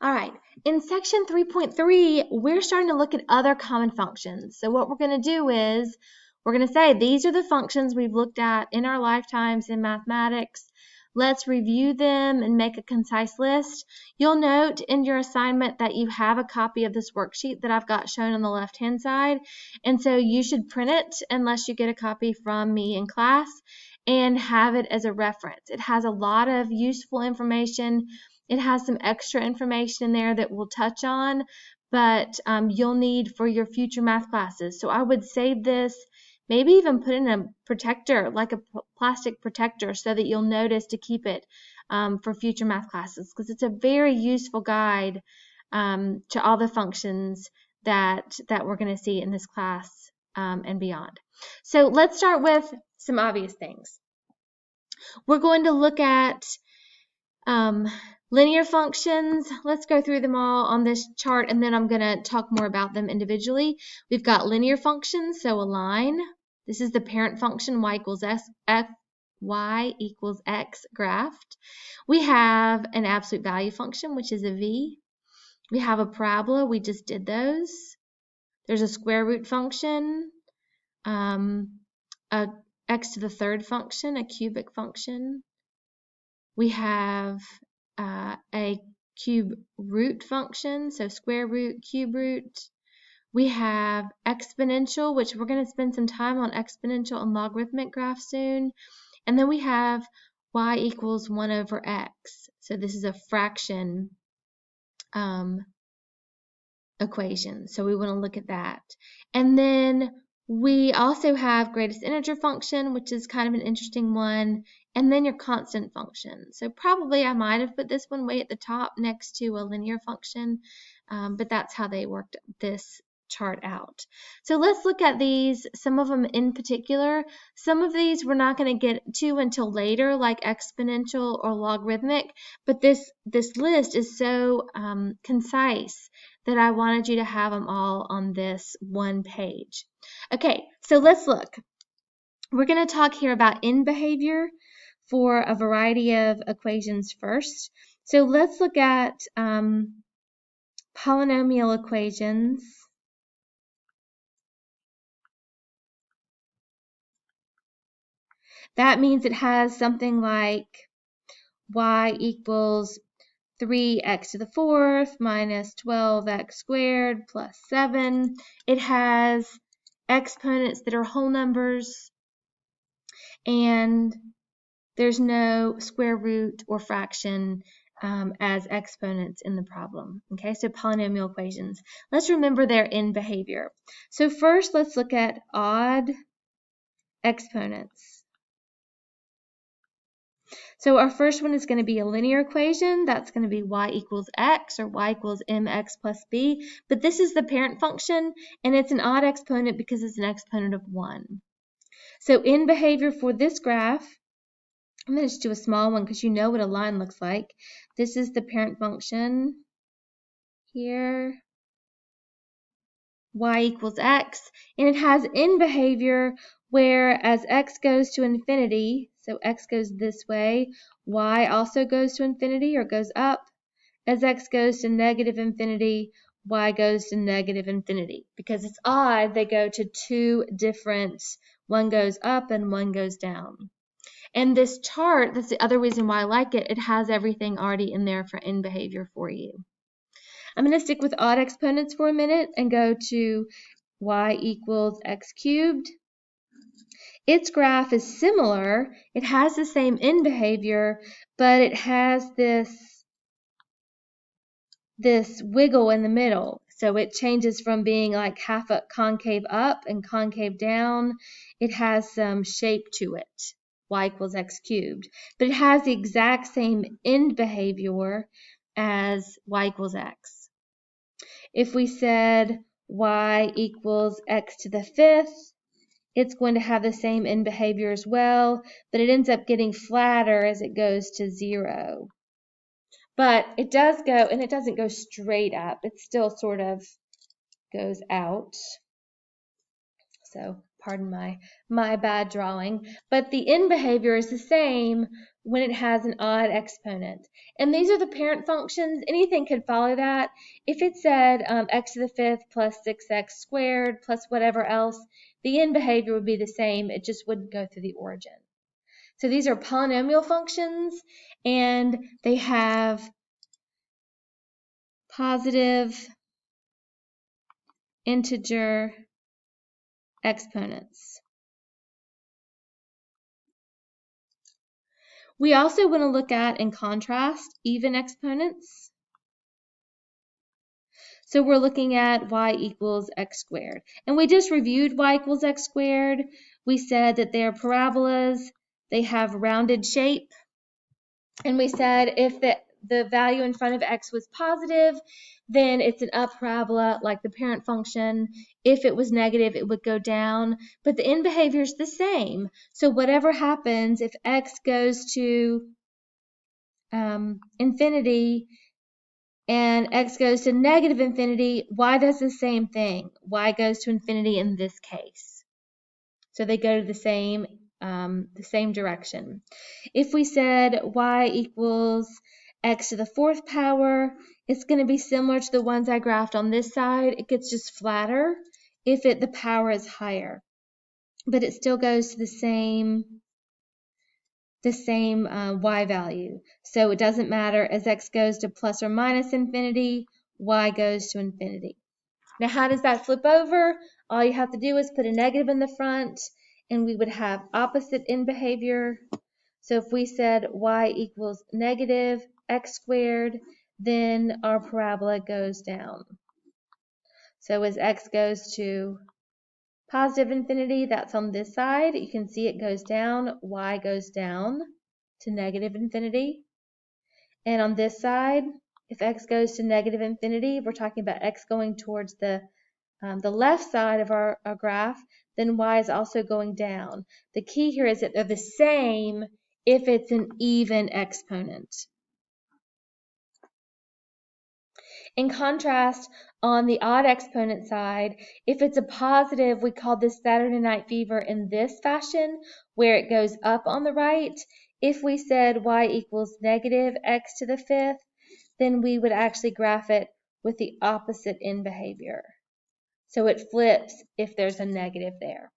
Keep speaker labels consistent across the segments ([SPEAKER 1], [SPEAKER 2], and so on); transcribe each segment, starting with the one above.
[SPEAKER 1] All right, in section 3.3, we're starting to look at other common functions. So what we're going to do is we're going to say these are the functions we've looked at in our lifetimes in mathematics. Let's review them and make a concise list. You'll note in your assignment that you have a copy of this worksheet that I've got shown on the left-hand side. And so you should print it unless you get a copy from me in class and have it as a reference. It has a lot of useful information. It has some extra information in there that we'll touch on, but you'll need for your future math classes. So I would save this, maybe even put in a protector, like a plastic protector, so that you'll notice to keep it for future math classes, because it's a very useful guide to all the functions that we're going to see in this class and beyond. So let's start with some obvious things. We're going to look at linear functions. Let's go through them all on this chart, and then I'm going to talk more about them individually. We've got linear functions, so a line. This is the parent function, y equals x graphed. We have an absolute value function, which is a v. We have a parabola. We just did those. There's a square root function, a x to the third function, a cubic function. We have a cube root function, so square root, cube root. We have exponential, which we're going to spend some time on exponential and logarithmic graphs soon. And then we have y equals 1 over x. So this is a fraction equation. So we want to look at that. And then we also have greatest integer function, which is kind of an interesting one, and then your constant function. So probably I might have put this one way at the top next to a linear function, but that's how they worked this chart out. So let's look at these, some of them in particular. Some of these we're not going to get to until later, like exponential or logarithmic, but this list is so concise that I wanted you to have them all on this one page. Okay, so let's look. We're going to talk here about end behavior for a variety of equations first. So let's look at polynomial equations. That means it has something like y equals 3x to the fourth minus 12x squared plus 7. It has exponents that are whole numbers, and there's no square root or fraction as exponents in the problem. Okay, so polynomial equations. Let's remember their end behavior. So first, let's look at odd exponents. So our first one is going to be a linear equation. That's going to be y equals x, or y equals mx plus b. But this is the parent function, and it's an odd exponent because it's an exponent of 1. So in behavior for this graph, I'm going to just do a small one because you know what a line looks like. This is the parent function here, y equals x, and it has in behavior where as x goes to infinity, so x goes this way, y also goes to infinity or goes up. As x goes to negative infinity, y goes to negative infinity. Because it's odd, they go to two different, one goes up and one goes down. And this chart, that's the other reason why I like it, it has everything already in there for end behavior for you. I'm going to stick with odd exponents for a minute and go to y equals x cubed. Its graph is similar. It has the same end behavior, but it has this wiggle in the middle. So it changes from being like half a concave up and concave down. It has some shape to it, y equals x cubed. But it has the exact same end behavior as y equals x. If we said y equals x to the fifth, it's going to have the same end behavior as well, but it ends up getting flatter as it goes to 0. But it does go, and it doesn't go straight up. It still sort of goes out. So pardon my bad drawing, but the end behavior is the same when it has an odd exponent. And these are the parent functions. Anything could follow that. If it said x to the fifth plus 6x squared plus whatever else, the end behavior would be the same. It just wouldn't go through the origin. So these are polynomial functions, and they have positive integer exponents. We also want to look at, in contrast, even exponents. So we're looking at y equals x squared. And we just reviewed y equals x squared. We said that they're parabolas. They have rounded shape. And we said if the value in front of x was positive, then it's an up parabola like the parent function. If it was negative, it would go down. But the end behavior is the same. So whatever happens, if x goes to infinity, and x goes to negative infinity, y does the same thing. Y goes to infinity in this case. So they go to the same direction. If we said y equals x to the fourth power, it's going to be similar to the ones I graphed on this side. It gets just flatter if the power is higher. But it still goes to the same y value. So it doesn't matter as x goes to plus or minus infinity, y goes to infinity. Now how does that flip over? All you have to do is put a negative in the front, and we would have opposite end behavior. So if we said y equals negative x squared, then our parabola goes down. So as x goes to positive infinity, that's on this side. You can see it goes down, y goes down to negative infinity. And on this side, if x goes to negative infinity, we're talking about x going towards the left side of our graph, then y is also going down. The key here is that they're the same if it's an even exponent. In contrast, on the odd exponent side, if it's a positive, we call this Saturday Night Fever in this fashion, where it goes up on the right. If we said y equals negative x to the fifth, then we would actually graph it with the opposite end behavior. So it flips if there's a negative there.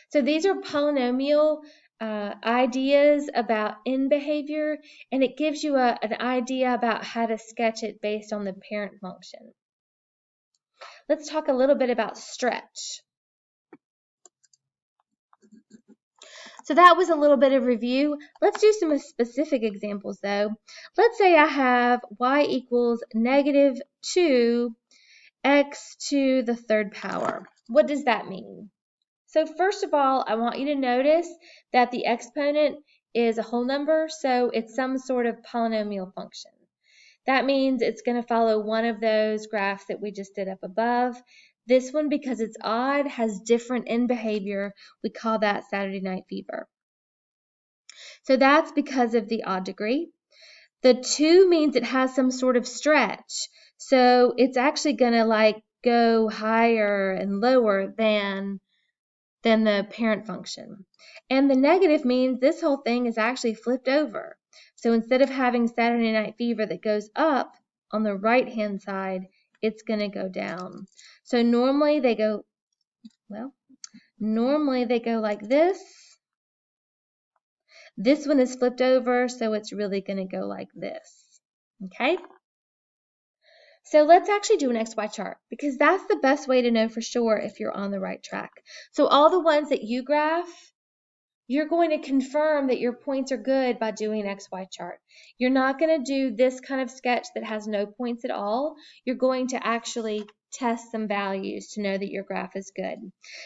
[SPEAKER 1] So these are polynomial ideas about end behavior, and it gives you an idea about how to sketch it based on the parent function. Let's talk a little bit about stretch. So that was a little bit of review. Let's do some specific examples though. Let's say I have y equals negative 2 x to the third power. What does that mean? So first of all, I want you to notice that the exponent is a whole number, so it's some sort of polynomial function. That means it's going to follow one of those graphs that we just did up above. This one, because it's odd, has different end behavior. We call that Saturday Night Fever. So that's because of the odd degree. The 2 means it has some sort of stretch. So it's actually going to go higher and lower than the parent function. And the negative means this whole thing is actually flipped over. So instead of having Saturday Night Fever that goes up on the right-hand side, it's going to go down. So normally they go like this. This one is flipped over, so it's really going to go like this. Okay? So let's actually do an XY chart, because that's the best way to know for sure if you're on the right track. So all the ones that you graph, you're going to confirm that your points are good by doing an XY chart. You're not going to do this kind of sketch that has no points at all. You're going to actually test some values to know that your graph is good.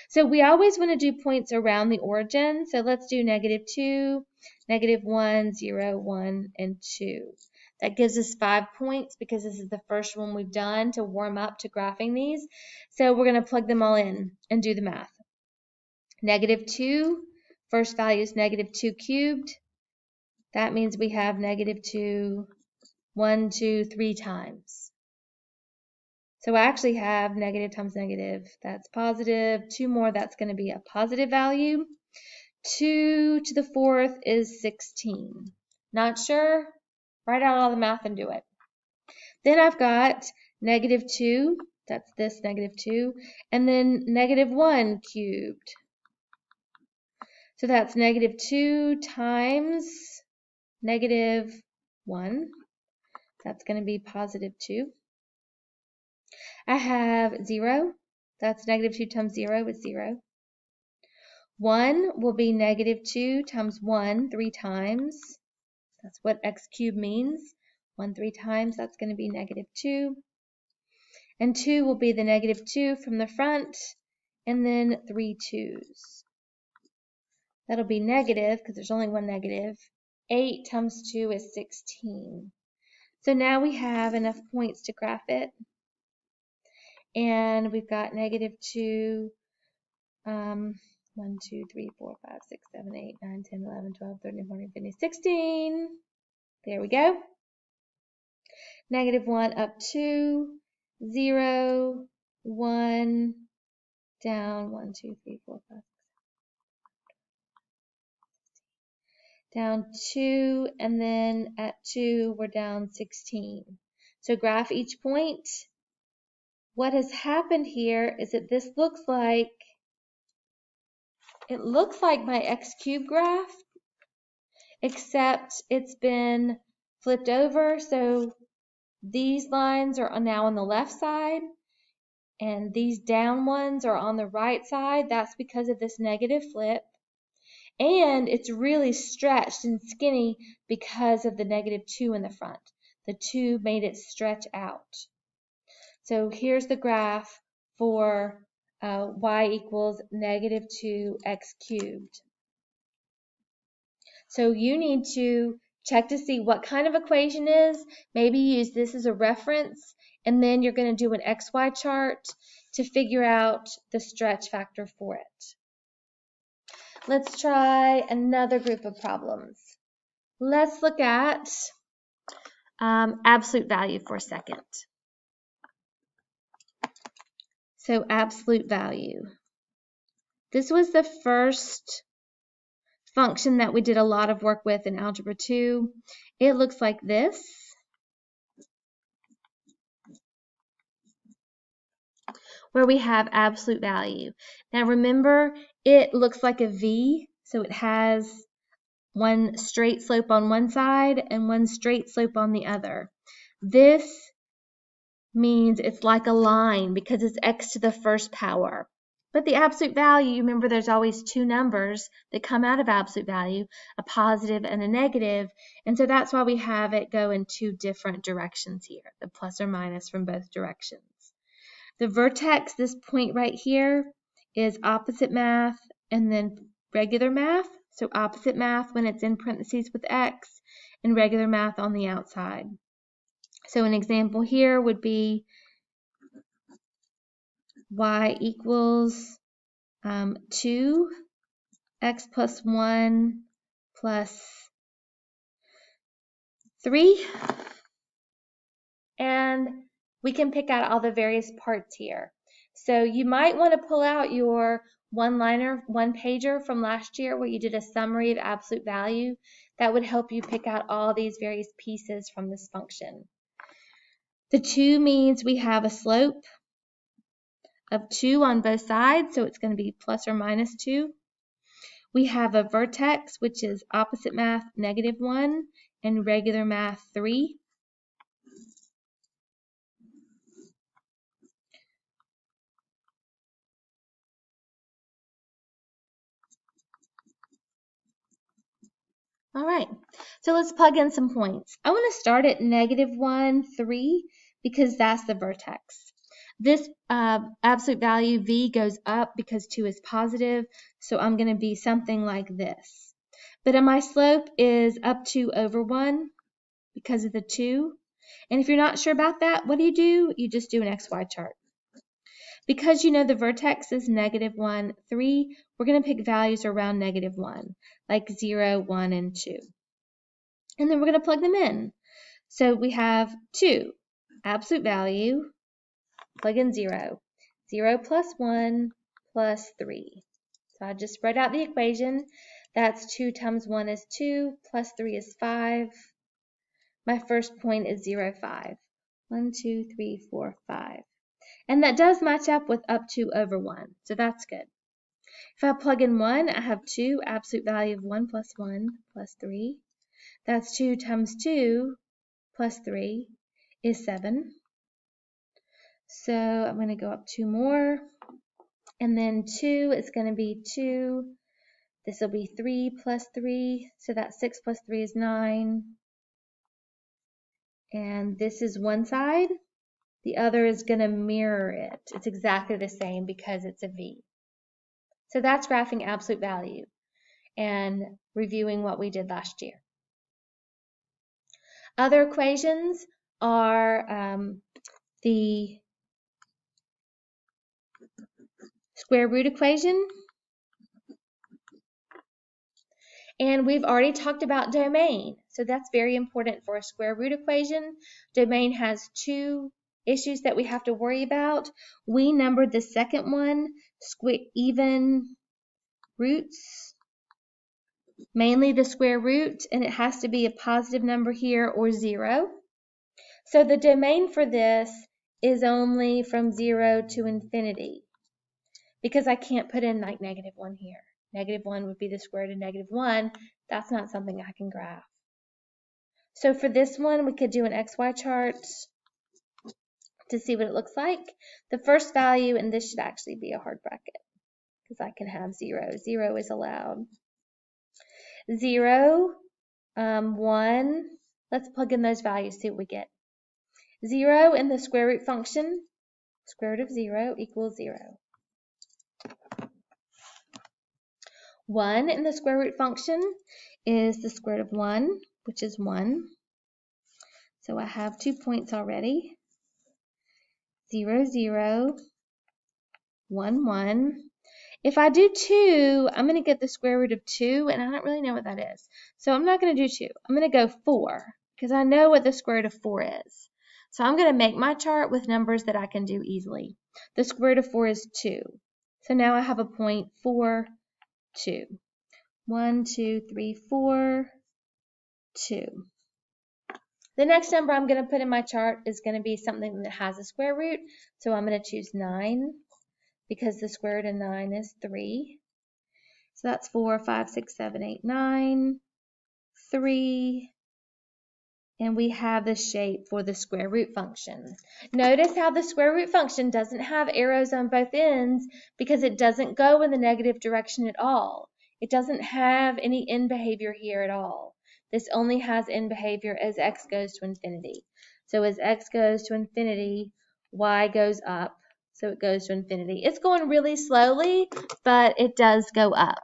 [SPEAKER 1] So we always want to do points around the origin. So let's do -2, -1, 0, 1, and 2. That gives us 5 points because this is the first one we've done to warm up to graphing these. So we're going to plug them all in and do the math. -2. First value is -2 cubed. That means we have -2, 1, 2, 3 times. So I actually have negative times negative, that's positive. 2 more, that's going to be a positive value. 2 to the 4th is 16. Not sure? Write out all the math and do it. Then I've got negative 2, that's this negative 2, and then negative 1 cubed. So that's negative 2 times negative 1. That's going to be positive 2. I have 0. That's negative 2 times 0 is 0. 1 will be negative 2 times 1 3 times. That's what x cubed means. 1 3 times, that's going to be negative 2. And 2 will be the negative 2 from the front, and then 3 2's. That'll be negative, because there's only one negative. 8 times 2 is 16. So now we have enough points to graph it. And we've got negative 2, 1, 2, 3, 4, 5, 6, 7, 8, 9, 10, 11, 12, 13, 14, 15, 16. There we go. Negative 1 up 2, 0, 1, down 1, 2, 3, 4, 5, 6, down 2, and then at 2 we're down 16. So graph each point. What has happened here is that this looks like my x cubed graph, except it's been flipped over. So these lines are now on the left side, and these down ones are on the right side. That's because of this negative flip. And it's really stretched and skinny because of the negative 2 in the front. The 2 made it stretch out. So here's the graph for y equals negative 2x cubed. So you need to check to see what kind of equation is. Maybe use this as a reference, and then you're going to do an XY chart to figure out the stretch factor for it. Let's try another group of problems. Let's look at absolute value for a second. So absolute value. This was the first function that we did a lot of work with in Algebra 2. It looks like this. Where we have absolute value. Now remember, it looks like a V, so it has one straight slope on one side and one straight slope on the other. This means it's like a line because it's x to the first power. But the absolute value, remember there's always two numbers that come out of absolute value, a positive and a negative, and so that's why we have it go in two different directions here, the plus or minus from both directions. The vertex, this point right here, is opposite math and then regular math. So opposite math when it's in parentheses with x, and regular math on the outside. So an example here would be y equals 2, x plus 1 plus 3. And we can pick out all the various parts here. So you might want to pull out your one-liner, one-pager from last year where you did a summary of absolute value. That would help you pick out all these various pieces from this function. The 2 means we have a slope of 2 on both sides, so it's going to be plus or minus 2. We have a vertex, which is opposite math negative 1 and regular math 3. All right, so let's plug in some points. I want to start at negative 1, 3, because that's the vertex. This absolute value v goes up because 2 is positive, so I'm going to be something like this. But my slope is up 2 over 1 because of the 2. And if you're not sure about that, what do? You just do an XY chart. Because you know the vertex is negative 1, 3, we're going to pick values around negative 1, like 0, 1, and 2. And then we're going to plug them in. So we have 2, absolute value, plug in 0. 0 plus 1 plus 3. So I just spread out the equation. That's 2 times 1 is 2, plus 3 is 5. My first point is 0, 5. 1, 2, 3, 4, 5. And that does match up with up 2 over 1, so that's good. If I plug in 1, I have 2, absolute value of 1 plus 1 plus 3. That's 2 times 2 plus 3 is 7. So I'm going to go up 2 more. And then 2 is going to be 2. This will be 3 plus 3. So that's 6 plus 3 is 9. And this is one side. The other is going to mirror it. It's exactly the same because it's a V. So that's graphing absolute value and reviewing what we did last year. Other equations are the square root equation. And we've already talked about domain. So that's very important for a square root equation. Domain has 2 issues that we have to worry about. We numbered the second one even roots, mainly the square root, and it has to be a positive number here or 0. So the domain for this is only from 0 to infinity, because I can't put in like -1 here. -1 would be the square root of -1. That's not something I can graph. So for this one, we could do an XY chart to see what it looks like. The first value, and this should actually be a hard bracket because I can have 0. 0 is allowed. 0, 1, let's plug in those values, see what we get. 0 in the square root function, square root of 0 equals 0. 1 in the square root function is the square root of 1, which is 1. So I have 2 points already. 0, 0, 1, 1. If I do 2, I'm going to get the square root of 2, and I don't really know what that is. So I'm not going to do 2. I'm going to go 4, because I know what the square root of 4 is. So I'm going to make my chart with numbers that I can do easily. The square root of 4 is 2. So now I have a point 4, 2. 1, 2, 3, 4, 2. The next number I'm going to put in my chart is going to be something that has a square root. So I'm going to choose 9 because the square root of 9 is 3. So that's 4, 5, 6, 7, 8, 9, 3. And we have the shape for the square root function. Notice how the square root function doesn't have arrows on both ends because it doesn't go in the negative direction at all. It doesn't have any end behavior here at all. This only has end behavior as x goes to infinity. So as x goes to infinity, y goes up. So it goes to infinity. It's going really slowly, but it does go up.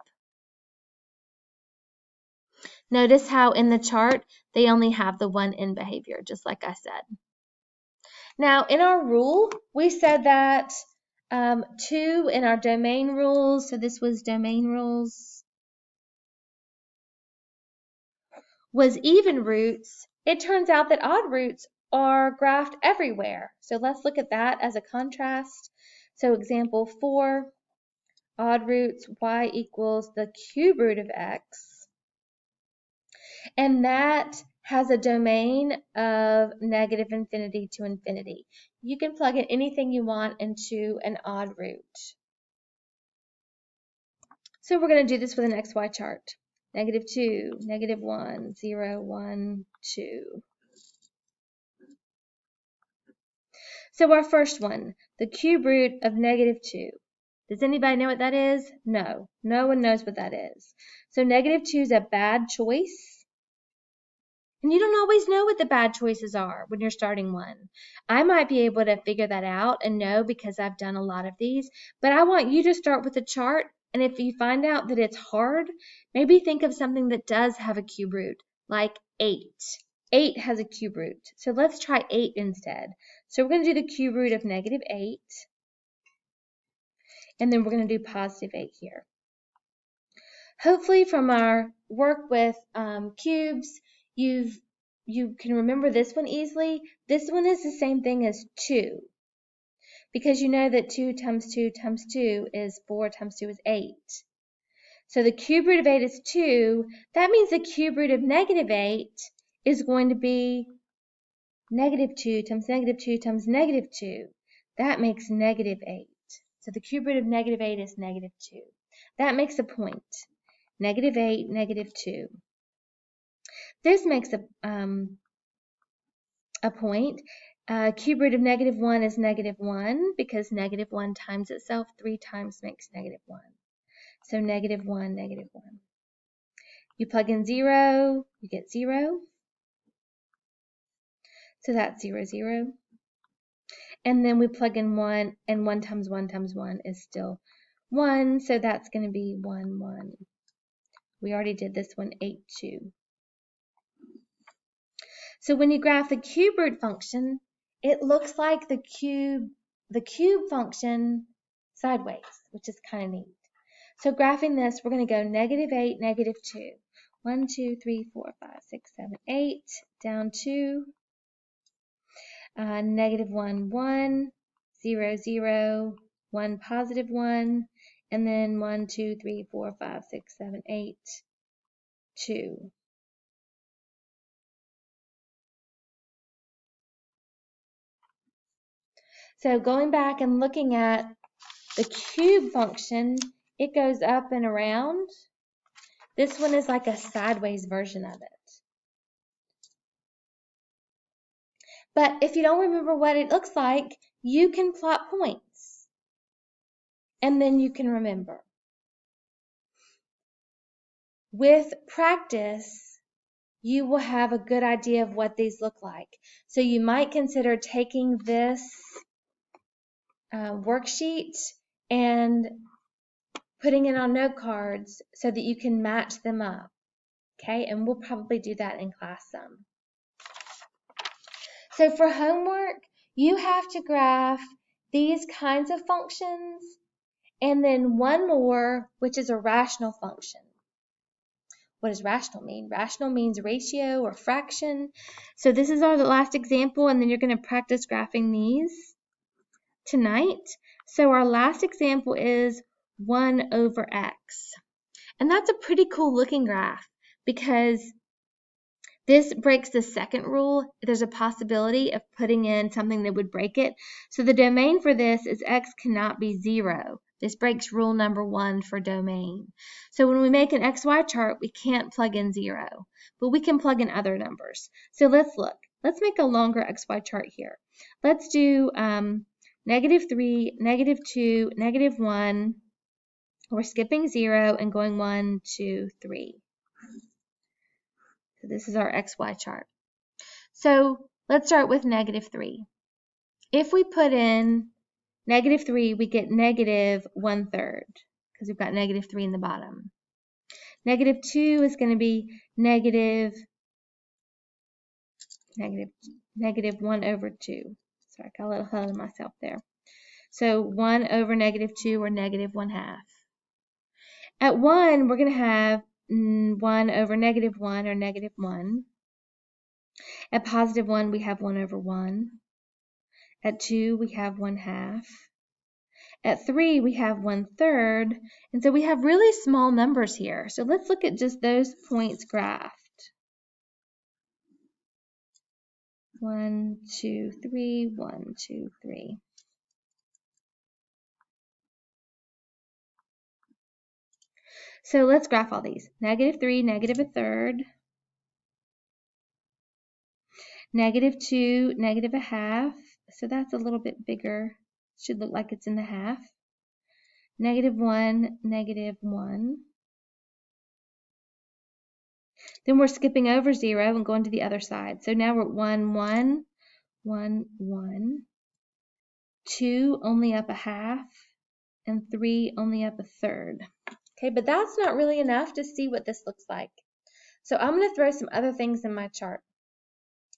[SPEAKER 1] Notice how in the chart, they only have the one end behavior, just like I said. Now, in our rule, we said that 2 in our domain rules, so this was domain rules, was even roots. It turns out that odd roots are graphed everywhere. So let's look at that as a contrast. So example 4, odd roots, y equals the cube root of x. And that has a domain of negative infinity to infinity. You can plug in anything you want into an odd root. So we're going to do this with an XY chart. -2, -1, 0, 1, 2. So our first one, the cube root of -2. Does anybody know what that is? No. No one knows what that is. So -2 is a bad choice. And you don't always know what the bad choices are when you're starting one. I might be able to figure that out and know because I've done a lot of these, but I want you to start with a chart, and if you find out that it's hard, maybe think of something that does have a cube root, like 8. 8 has a cube root, so let's try 8 instead. So we're going to do the cube root of -8, and then we're going to do +8 here. Hopefully from our work with cubes, you can remember this one easily. This one is the same thing as 2 because you know that 2 times 2 times 2 is 4 times 2 is 8. So the cube root of 8 is 2. That means the cube root of negative 8 is going to be negative 2 times negative 2 times negative 2. That makes negative 8. So the cube root of negative 8 is negative 2. That makes a point. Negative 8, negative 2. This makes a point. Cube root of negative 1 is negative 1 because negative 1 times itself 3 times makes negative 1. So negative 1, negative 1. You plug in 0, you get 0. So that's 0, 0. And then we plug in 1, and 1 times 1 times 1 is still 1. So that's going to be 1, 1. We already did this one, 8, 2. So when you graph the cube root function, it looks like the cube function sideways, which is kind of neat. So graphing this, we're going to go negative 8, negative 2. 1, 2, 3, 4, 5, 6, 7, 8, down 2. Negative 1, 1, 0, 0, 1, positive 1, and then 1, 2, 3, 4, 5, 6, 7, 8, 2. So going back and looking at the cube function, it goes up and around. This one is like a sideways version of it. But if you don't remember what it looks like, you can plot points. And then you can remember. With practice, you will have a good idea of what these look like. So you might consider taking this worksheet and putting it on note cards so that you can match them up. Okay, and we'll probably do that in class some. So for homework, you have to graph these kinds of functions and then one more, which is a rational function. What does rational mean? Rational means ratio or fraction. So this is our last example, and then you're going to practice graphing these tonight. So our last example is 1 over x. And that's a pretty cool looking graph because this breaks the second rule. There's a possibility of putting in something that would break it. So the domain for this is x cannot be 0. This breaks rule number 1 for domain. So when we make an XY chart, we can't plug in 0, but we can plug in other numbers. So let's look. Let's make a longer XY chart here. Let's do negative 3, negative 2, negative 1. We're skipping 0 and going 1, 2, 3. So this is our XY chart. So let's start with negative 3. If we put in negative 3, we get negative 1/3 because we've got negative 3 in the bottom. Negative 2 is going to be negative 1 over 2. Sorry, I got a little ahead of myself there. So 1 over negative 2, or negative 1/2. At 1, we're going to have 1 over negative 1, or negative 1. At positive 1, we have 1 over 1. At 2, we have 1/2. At 3, we have 1/3. And so we have really small numbers here. So let's look at just those points graphed. 1, 2, 3, 1, 2, 3. So let's graph all these. Negative 3, negative 1/3. Negative 2, negative 1/2. So that's a little bit bigger. Should look like it's in the half. Negative 1, negative 1. Then we're skipping over 0 and going to the other side. So now we're at 1, 1, 1, 1. 2 only up 1/2, and 3 only up 1/3. Okay, but that's not really enough to see what this looks like. So I'm going to throw some other things in my chart.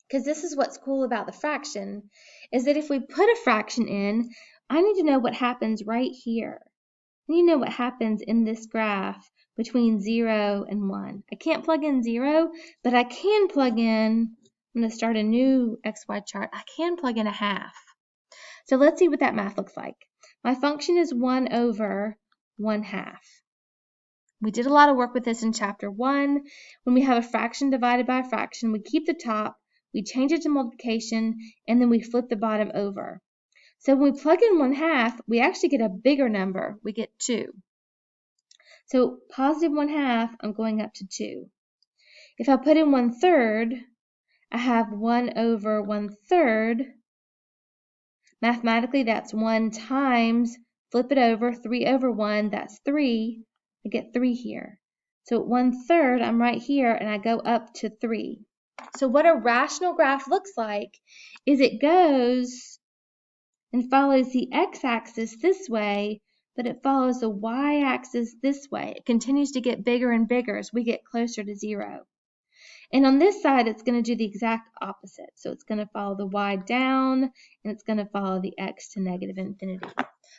[SPEAKER 1] Because this is what's cool about the fraction, is that if we put a fraction in, I need to know what happens right here. I need to know what happens in this graph between 0 and 1. I can't plug in 0, but I can plug in, I'm going to start a new XY chart, I can plug in 1/2. So let's see what that math looks like. My function is 1 over 1/2. We did a lot of work with this in chapter 1. When we have a fraction divided by a fraction, we keep the top, we change it to multiplication, and then we flip the bottom over. So when we plug in 1/2, we actually get a bigger number. We get 2. So positive 1/2, I'm going up to 2. If I put in 1/3, I have 1 over 1/3. Mathematically, that's 1 times, flip it over, 3 over 1, that's 3. I get 3 here. So at 1/3, I'm right here, and I go up to 3. So what a rational graph looks like is it goes and follows the x-axis this way, but it follows the y-axis this way. It continues to get bigger and bigger as we get closer to 0. And on this side, it's going to do the exact opposite. So it's going to follow the y down, and it's going to follow the x to negative infinity.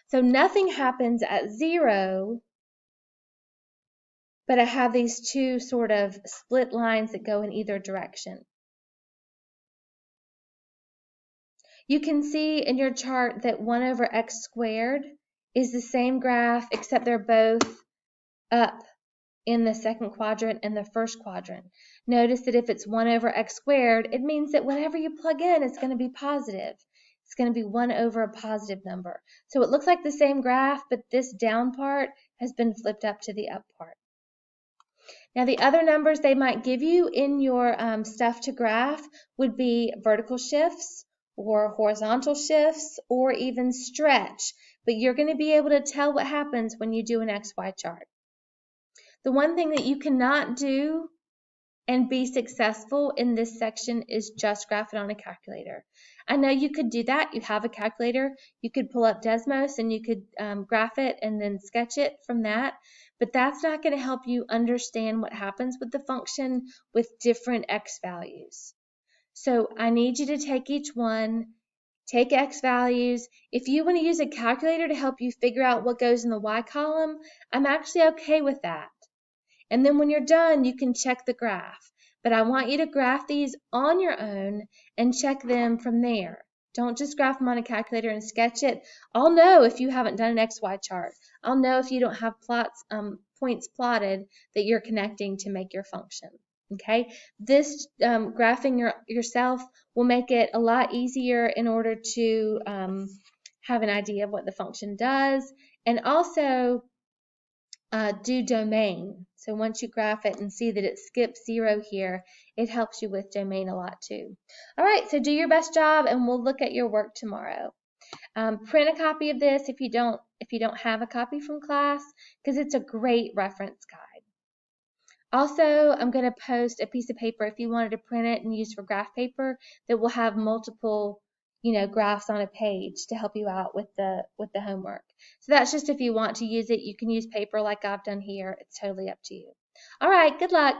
[SPEAKER 1] So nothing happens at 0, but I have these two sort of split lines that go in either direction. You can see in your chart that 1 over x squared is the same graph, except they're both up in the second quadrant and the first quadrant. Notice that if it's 1 over x squared, it means that whenever you plug in, it's going to be positive. It's going to be 1 over a positive number. So it looks like the same graph, but this down part has been flipped up to the up part. Now the other numbers they might give you in your stuff to graph would be vertical shifts or horizontal shifts or even stretch. But you're going to be able to tell what happens when you do an XY chart. The one thing that you cannot do and be successful in this section is just graph it on a calculator. I know you could do that. You have a calculator. You could pull up Desmos and you could graph it and then sketch it from that. But that's not going to help you understand what happens with the function with different x values. So I need you to take each one, take x values. If you want to use a calculator to help you figure out what goes in the y column, I'm actually okay with that. And then when you're done, you can check the graph. But I want you to graph these on your own and check them from there. Don't just graph them on a calculator and sketch it. I'll know if you haven't done an XY chart. I'll know if you don't have points plotted that you're connecting to make your function. Okay, this graphing yourself will make it a lot easier in order to have an idea of what the function does, and also do domain. So once you graph it and see that it skips 0 here, it helps you with domain a lot too. All right, so do your best job, and we'll look at your work tomorrow. Print a copy of this if you don't have a copy from class, because it's a great reference guide. Also, I'm going to post a piece of paper if you wanted to print it and use for graph paper that will have multiple graphs on a page to help you out with the homework. So that's just if you want to use it. You can use paper like I've done here. It's totally up to you. All right, good luck.